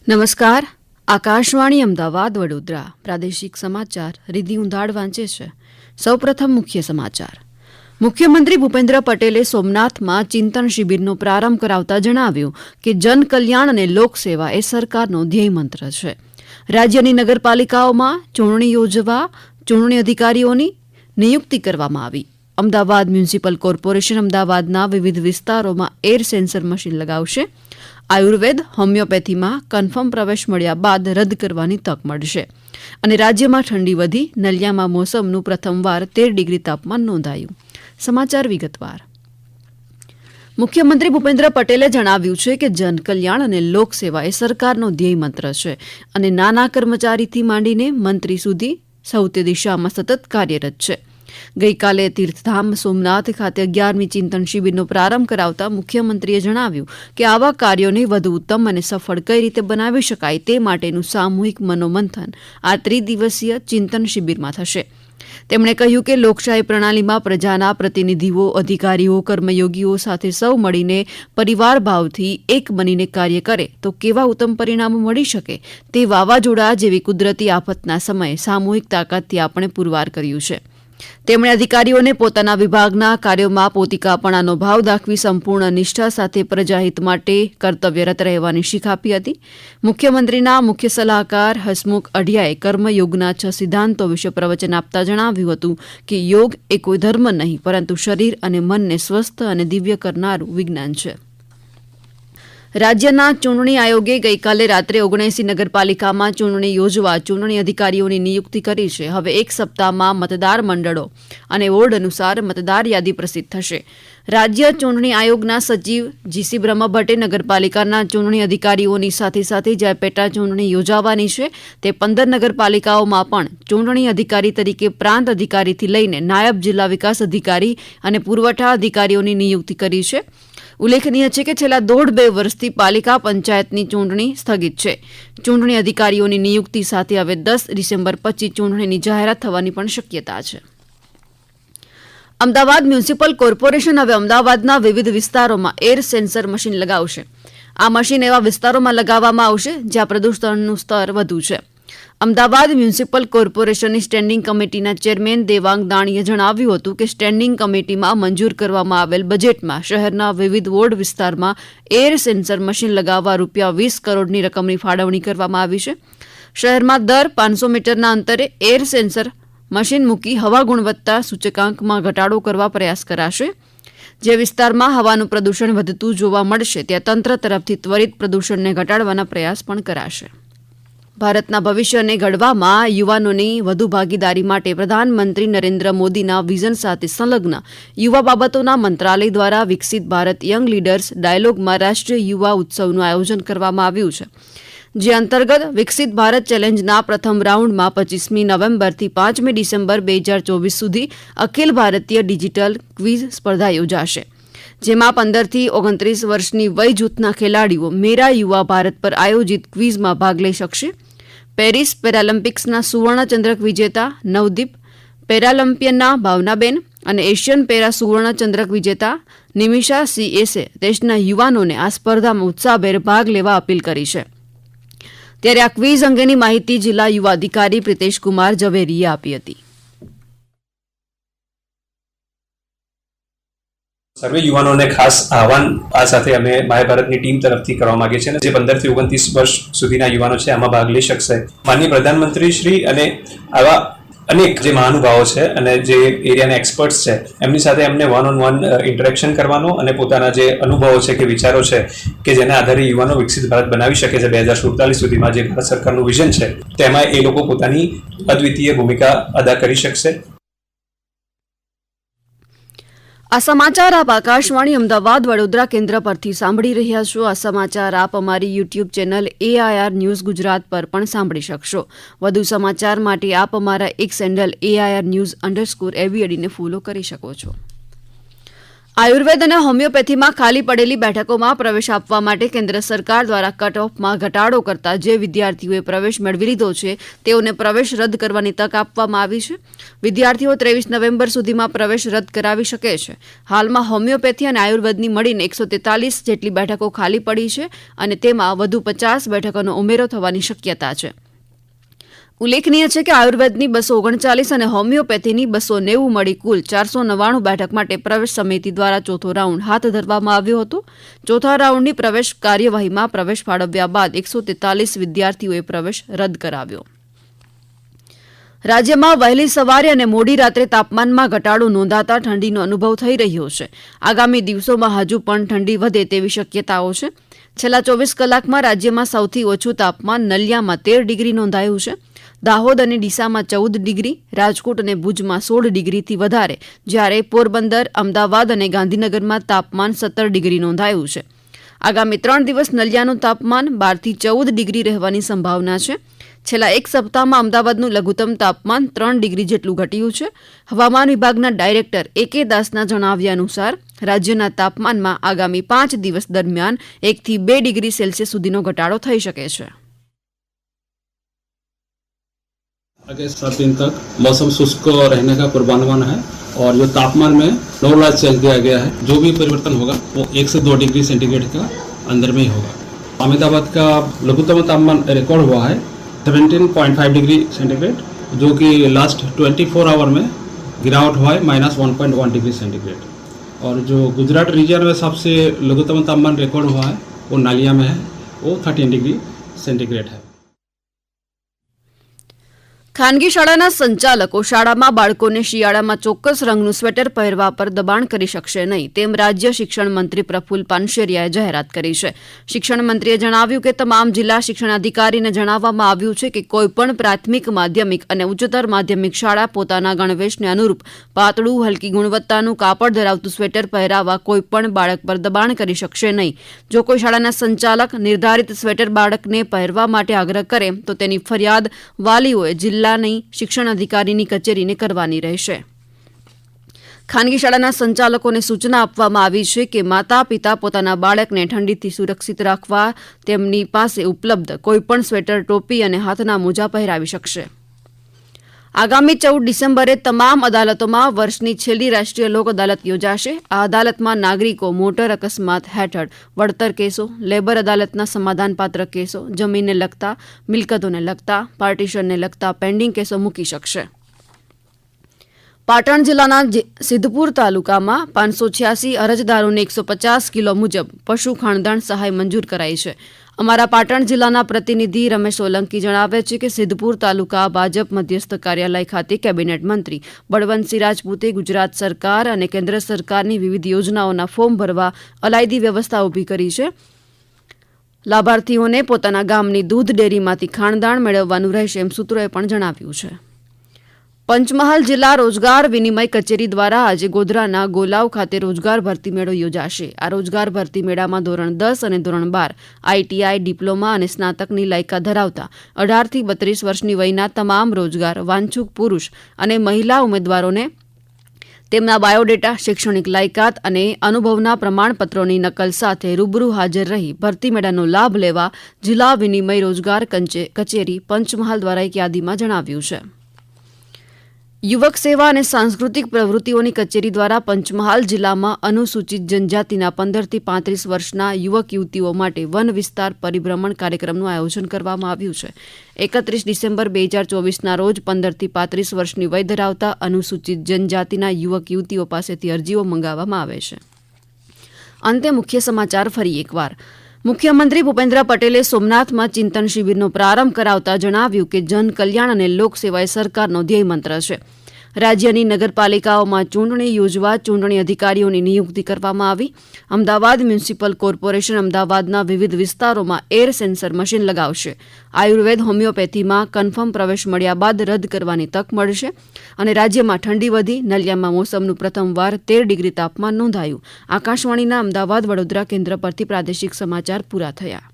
નમસ્કાર. આકાશવાણી અમદાવાદ વડોદરા પ્રાદેશિક સમાચાર રિધિ ઉંધાડ વાંચે છે. સૌપ્રથમ મુખ્ય સમાચાર. મુખ્યમંત્રી ભૂપેન્દ્ર પટેલે સોમનાથમાં ચિંતન શિબિરનો પ્રારંભ કરાવતા જણાવ્યું કે જનકલ્યાણ અને લોકસેવા એ સરકારનો ધ્યેય મંત્ર છે. રાજ્યની નગરપાલિકાઓમાં ચૂંટણી યોજવા ચૂંટણી અધિકારીઓની નિયુક્તિ કરવામાં આવી. અમદાવાદ મ્યુનિસિપલ કોર્પોરેશન અમદાવાદના વિવિધ વિસ્તારોમાં એર સેન્સર મશીન લગાવશે. આયુર્વેદ હોમિયોપેથીમાં કન્ફર્મ પ્રવેશ મળ્યા બાદ રદ કરવાની તક મળશે. અને રાજ્યમાં ઠંડી વધી, નલિયામાં મોસમનું પ્રથમવાર 13 ડિગ્રી તાપમાન નોંધાયું. સમાચાર વિગતવાર. મુખ્યમંત્રી ભૂપેન્દ્ર પટેલે જણાવ્યું છે કે જનકલ્યાણ અને લોકસેવા એ સરકારનો ધ્યેય મંત્ર છે અને નાના કર્મચારીથી માંડીને મંત્રી સુધી સૌ તે દિશામાં સતત કાર્યરત છે. ગઈકાલે તીર્થધામ સોમનાથ ખાતે 11મી ચિંતન શિબિરનો પ્રારંભ કરાવતા મુખ્યમંત્રીએ જણાવ્યું કે આવા કાર્યોને વધુ ઉત્તમ અને સફળ કઈ રીતે બનાવી શકાય તે માટેનું સામૂહિક મનોમંથન આ ત્રિદિવસીય ચિંતન શિબિરમાં થશે. તેમણે કહ્યું કે લોકશાહી પ્રણાલીમાં પ્રજાના પ્રતિનિધિઓ, અધિકારીઓ, કર્મયોગીઓ સાથે સૌ મળીને પરિવાર ભાવથી એક બનીને કાર્ય કરે તો કેવા ઉત્તમ પરિણામો મળી શકે તે વાવાઝોડા જેવી કુદરતી આફતના સમયે સામૂહિક તાકાતથી આપણે પુરવાર કર્યું છે. તેમણે અધિકારીઓને પોતાના વિભાગના કાર્યોમાં પોતિકાપણાનો ભાવ દાખવી સંપૂર્ણ નિષ્ઠા સાથે પ્રજાહિત માટે કર્તવ્યરત રહેવાની શીખ આપી હતી. મુખ્યમંત્રીના મુખ્ય સલાહકાર હસમુખ અઢિયાએ કર્મયોગના 6 સિદ્ધાંતો વિશે પ્રવચન આપતા જણાવ્યું હતું કે યોગ એ કોઈ ધર્મ નહીં પરંતુ શરીર અને મનને સ્વસ્થ અને દિવ્ય કરનારું વિજ્ઞાન છે. રાજ્યના ચૂંટણી આયોગે ગઈકાલે રાત્રે 79 નગરપાલિકામાં ચૂંટણી યોજવા ચૂંટણી અધિકારીઓની નિયુક્તિ કરી છે. હવે એક સપ્તાહમાં મતદાર મંડળો અને વોર્ડ અનુસાર મતદાર યાદી પ્રસિદ્ધ થશે. રાજ્ય ચૂંટણી આયોગના સચિવ જીસી બ્રહ્મભટ્ટે નગરપાલિકાના ચૂંટણી અધિકારીઓની સાથે સાથે જ્યાં પેટા ચૂંટણી યોજાવાની છે તે 15 નગરપાલિકાઓમાં પણ ચૂંટણી અધિકારી તરીકે પ્રાંત અધિકારીથી લઈને નાયબ જિલ્લા વિકાસ અધિકારી અને પુરવઠા અધિકારીઓની નિયુક્તિ કરી છે. ઉલ્લેખનીય છે કે છેલ્લા 1.5-2 વર્ષથી પાલિકા પંચાયતની ચૂંટણી સ્થગિત છે. ચૂંટણી અધિકારીઓની નિયુક્તિ સાથે હવે 10 ડિસેમ્બર પછી ચૂંટણીની જાહેરાત થવાની પણ શક્યતા છે. અમદાવાદ મ્યુનિસિપલ કોર્પોરેશન હવે અમદાવાદના વિવિધ વિસ્તારોમાં એર સેન્સર મશીન લગાવશે. આ મશીન એવા વિસ્તારોમાં લગાવવામાં આવશે જ્યાં પ્રદૂષણનું સ્તર વધુ છે. અમદાવાદ મ્યુનિસિપલ કોર્પોરેશનની સ્ટેન્ડિંગ કમિટીના ચેરમેન દેવાંગ દાણીએ જણાવ્યું હતું કે સ્ટેન્ડિંગ કમિટીમાં મંજૂર કરવામાં આવેલ બજેટમાં શહેરના વિવિધ વોર્ડ વિસ્તારમાં એર સેન્સર મશીન લગાવવા ₹20 કરોડની રકમની ફાળવણી કરવામાં આવી છે. શહેરમાં દર 500 મીટરના અંતરે એર સેન્સર મશીન મૂકી હવા ગુણવત્તા સૂચકાંકમાં ઘટાડો કરવા પ્રયાસ કરાશે. જે વિસ્તારમાં હવાનું પ્રદૂષણ વધતું જોવા મળશે ત્યાં તંત્ર તરફથી ત્વરિત પ્રદૂષણને ઘટાડવાના પ્રયાસ પણ કરાશે. ભારતના ભવિષ્યને ઘડવામાં યુવાનોની વધુ ભાગીદારી માટે પ્રધાનમંત્રી નરેન્દ્ર મોદીના વિઝન સાથે સંલગ્ન યુવા બાબતોના મંત્રાલય દ્વારા વિકસિત ભારત યંગ લીડર્સ ડાયલોગમાં રાષ્ટ્રીય યુવા ઉત્સવનું આયોજન કરવામાં આવ્યું છે. જે અંતર્ગત વિકસિત ભારત ચેલેન્જના પ્રથમ રાઉન્ડમાં 25મી નવેમ્બરથી 5મી ડિસેમ્બર 2024 સુધી અખિલ ભારતીય ડિજિટલ ક્વિઝ સ્પર્ધા યોજાશે. જેમાં 15થી 29 વર્ષની વય જૂથના ખેલાડીઓ મેરા યુવા ભારત પર આયોજિત ક્વિઝમાં ભાગ લઈ શકશે. પેરિસ પેરાલિમ્પિક્સના સુવર્ણચંદ્રક વિજેતા નવદીપ, પેરાલિમ્પિયનના ભાવનાબેન અને એશિયન પેરા સુવર્ણચંદ્રક વિજેતા નિમિષા સીએસે દેશના યુવાનોને આ સ્પર્ધામાં ઉત્સાહભેર ભાગ લેવા અપીલ કરી છે. ત્યારે આ ક્વિઝ અંગેની માહિતી જિલ્લા યુવા અધિકારી પ્રિતેશકુમાર ઝવેરીએ આપી હતી. સર્વે યુવાનોને ખાસ આહવાન આ સાથે અમે માય ભારતની ટીમ તરફથી કરવા માંગીએ છીએ અને જે 15 થી 29 વર્ષ સુધીના યુવાનો છે આમાં ભાગ લઈ શકશે. માનનીય પ્રધાનમંત્રી શ્રી અને આવા અનેક જે મહાનુભાવો છે અને જે એરિયાના એક્સપર્ટ્સ છે એમની સાથે એમને વન ઇન્ટરેક્શન કરવાનો અને પોતાના જે અનુભવો છે કે વિચારો છે કે જેના આધારે યુવાનો વિકસિત ભારત બનાવી શકે છે 2047 સુધીમાં જે ભારત સરકારનું વિઝન છે તેમાં એ લોકો પોતાની અદ્વિતીય ભૂમિકા અદા કરી શકશે. આ સમાચાર આપ આકાશવાણી અમદાવાદ વડોદરા કેન્દ્ર પરથી સાંભળી રહ્યા છો. આ સમાચાર આપ અમારી YouTube channel AIR news Gujarat પર પણ સાંભળી શકશો. વધુ સમાચાર માટે આપ અમારા એક હેન્ડલ AIR News_AVD ને ફોલો કરી શકો છો. આયુર્વેદ અને હોમિયોપેથીમાં ખાલી પડેલી બેઠકોમાં પ્રવેશ આપવા માટે કેન્દ્ર સરકાર દ્વારા કટ ઓફમાં ઘટાડો કરતા જે વિદ્યાર્થીઓએ પ્રવેશ મેળવી લીધો છે તેઓને પ્રવેશ રદ કરવાની તક આપવામાં આવી છે. વિદ્યાર્થીઓ 23 નવેમ્બર સુધીમાં પ્રવેશ રદ કરાવી શકે છે. હાલમાં હોમિયોપેથી અને આયુર્વેદની મળીને 143 જેટલી બેઠકો ખાલી પડી છે અને તેમાં વધુ 50 બેઠકોનો ઉમેરો થવાની શક્યતા છે. ઉલ્લેખનીય છે કે આયુર્વેદની 239 અને હોમિયોપેથીની 290 મળી કુલ 499 બેઠક માટે પ્રવેશ સમિતિ દ્વારા ચોથો રાઉન્ડ હાથ ધરવામાં આવ્યો હતો. ચોથા રાઉન્ડની પ્રવેશ કાર્યવાહીમાં પ્રવેશ ફાળવ્યા બાદ 143 વિદ્યાર્થીઓએ પ્રવેશ રદ કરાવ્યો. રાજ્યમાં વહેલી સવારે અને મોડી રાત્રે તાપમાનમાં ઘટાડો નોંધાતા ઠંડીનો અનુભવ થઈ રહ્યો છે. આગામી દિવસોમાં હજુ પણ ઠંડી વધે તેવી શક્યતાઓ છે. છેલ્લા 24 કલાકમાં રાજ્યમાં સૌથી ઓછું તાપમાન નલિયામાં 13 ડિગ્રી નોંધાયું છે. દાહોદ અને ડીસામાં 14 ડિગ્રી, રાજકોટ અને ભુજમાં 16 ડિગ્રીથી વધારે, જ્યારે પોરબંદર, અમદાવાદ અને ગાંધીનગરમાં તાપમાન 17 ડિગ્રી નોંધાયું છે. આગામી 3 દિવસ નલિયાનું તાપમાન 12 થી 14 ડિગ્રી રહેવાની સંભાવના છે. છેલ્લા એક સપ્તાહમાં અમદાવાદનું લઘુત્તમ તાપમાન 3 ડિગ્રી જેટલું ઘટ્યું છે. હવામાન વિભાગના ડાયરેક્ટર A.K. દાસના જણાવ્યા અનુસાર રાજ્યના તાપમાનમાં આગામી 5 દિવસ દરમિયાન 1 થી 2 ડિગ્રી સેલ્સિયસ સુધીનો ઘટાડો થઈ શકે છે. आगे 7 दिन तक मौसम शुष्क रहने का पूर्वानुमान है और जो तापमान में नॉर्मलाइज चेंज दिया गया है. जो भी परिवर्तन होगा वो 1 से 2 डिग्री सेंटीग्रेड का अंदर में ही होगा. अहमदाबाद का लघुत्तम तापमान रिकॉर्ड हुआ है 17.5 डिग्री सेंटीग्रेड, जो कि लास्ट 24 आवर में गिरावट हुआ है -1.1 डिग्री सेंटीग्रेड. और जो गुजरात रीजन में सबसे लघुत्तम तापमान रिकॉर्ड हुआ है वो नालिया में है, वो 13 डिग्री सेंटीग्रेड है. ખાનગી શાળાના સંચાલકો શાળામાં બાળકોને શિયાળામાં ચોક્કસ રંગનું સ્વેટર પહેરવા પર દબાણ કરી શકશે નહીં, તેમ રાજ્ય શિક્ષણ મંત્રી પ્રફુલ્લ પાનશેરિયાએ જાહેરાત કરી છે. શિક્ષણ મંત્રીએ જણાવ્યું કે તમામ જિલ્લા શિક્ષણાધિકારીને જણાવવામાં આવ્યું છે કે કોઈપણ પ્રાથમિક, માધ્યમિક અને ઉચ્ચતર માધ્યમિક શાળા પોતાના ગણવેશને અનુરૂપ પાતળું, હલકી ગુણવત્તાનું કાપડ ધરાવતું સ્વેટર પહેરાવવા કોઈપણ બાળક પર દબાણ કરી શકશે નહીં. જો કોઈ શાળાના સંચાલક નિર્ધારિત સ્વેટર બાળકને પહેરવા માટે આગ્રહ કરે તો તેની ફરિયાદ વાલીઓએ જિલ્લાની શિક્ષણ અધિકારીની કચેરીને કરવાની રહેશે. ખાનગી શાળાના સંચાલકોને સૂચના આપવામાં આવી છે કે માતા પિતા પોતાના બાળકને ઠંડીથી સુરક્ષિત રાખવા તેમની પાસે ઉપલબ્ધ કોઈપણ સ્વેટર, ટોપી અને હાથના મોજા પહેરાવી શકશે. આગામી 14 ડિસેમ્બરે તમામ અદાલતોમાં વર્ષની છેલ્લી રાષ્ટ્રીય લોક અદાલત યોજાશે. આ અદાલતમાં નાગરિકો મોટર અકસ્માત હેઠળ વળતર કેસો, લેબર અદાલતના સમાધાનપાત્ર કેસો, જમીનને લગતા, મિલકતોને લગતા, પાર્ટીશનને લગતા પેન્ડિંગ કેસો મૂકી શકશે. પાટણ જિલ્લાના સિદ્ધપુર તાલુકામાં 586 અરજદારોને 150 કિલો મુજબ પશુ ખાણદાણ સહાય મંજૂર કરાઈ છે. અમારા પાટણ જિલ્લાના પ્રતિનિધિ રમેશ સોલંકી જણાવે છે કે સિદ્ધપુર તાલુકા ભાજપ મધ્યસ્થ કાર્યાલય ખાતે કેબિનેટ મંત્રી બળવંતસિંહ રાજપૂતે ગુજરાત સરકાર અને કેન્દ્ર સરકારની વિવિધ યોજનાઓના ફોર્મ ભરવા અલાયદી વ્યવસ્થા ઊભી કરી છે. લાભાર્થીઓને પોતાના ગામની દૂધ ડેરીમાંથી ખાણદાણ મેળવવાનું રહેશે એમ સૂત્રોએ પણ જણાવ્યું છે. પંચમહાલ જિલ્લા રોજગાર વિનિમય કચેરી દ્વારા આજે ગોધરાના ગોલાવ ખાતે રોજગાર ભરતી મેળો યોજાશે. આ રોજગાર ભરતી મેળામાં ધોરણ 10 અને ધોરણ 12, આઈટીઆઈ, ડિપ્લોમા અને સ્નાતકની લાયકાત ધરાવતા 18 થી 32 વર્ષની વયના તમામ રોજગાર વાંછુક પુરુષ અને મહિલા ઉમેદવારોને તેમના બાયોડેટા, શૈક્ષણિક લાયકાત અને અનુભવના પ્રમાણપત્રોની નકલ સાથે રૂબરૂ હાજર રહી ભરતી મેળાનો લાભ લેવા જિલ્લા વિનિમય રોજગાર કચેરી પંચમહાલ દ્વારા એક યાદીમાં જણાવ્યું છે. યુવક સેવા અને સાંસ્કૃતિક પ્રવૃત્તિઓની કચેરી દ્વારા પંચમહાલ જિલ્લામાં અનુસૂચિત જનજાતિના 15 થી 35 વર્ષના યુવક યુવતીઓ માટે વન વિસ્તાર પરિભ્રમણ કાર્યક્રમનું આયોજન કરવામાં આવ્યું છે. 31 ડિસેમ્બર 2024ના રોજ 15 થી 35 વર્ષની વય ધરાવતા અનુસૂચિત જનજાતિના યુવક યુવતીઓ પાસેથી અરજીઓ મંગાવવામાં આવે છે. અંતે મુખ્ય સમાચાર ફરી એકવાર. મુખ્યમંત્રી ભૂપેન્દ્ર પટેલે સોમનાથમાં ચિંતન શિબિરનો પ્રારંભ કરાવતા જણાવ્યું કે જન કલ્યાણ અને લોકસેવા એ સરકારનો ધ્યેય મંત્ર છે. રાજ્યની નગરપાલિકાઓમાં ચૂંટણી યોજવા ચૂંટણી અધિકારીઓની નિયુક્તિ કરવામાં આવી. અમદાવાદ મ્યુનિસિપલ કોર્પોરેશન અમદાવાદના વિવિધ વિસ્તારોમાં એર સેન્સર મશીન લગાવશે. આયુર્વેદ, હોમિયોપેથીમાં કન્ફર્મ પ્રવેશ મળ્યા બાદ રદ કરવાની તક મળશે. અને રાજ્યમાં ઠંડી વધી, નલિયામાં મોસમનું પ્રથમવાર 13 ડિગ્રી તાપમાન નોંધાયું. આકાશવાણીના અમદાવાદ વડોદરા કેન્દ્ર પરથી પ્રાદેશિક સમાચાર પૂરા થયા.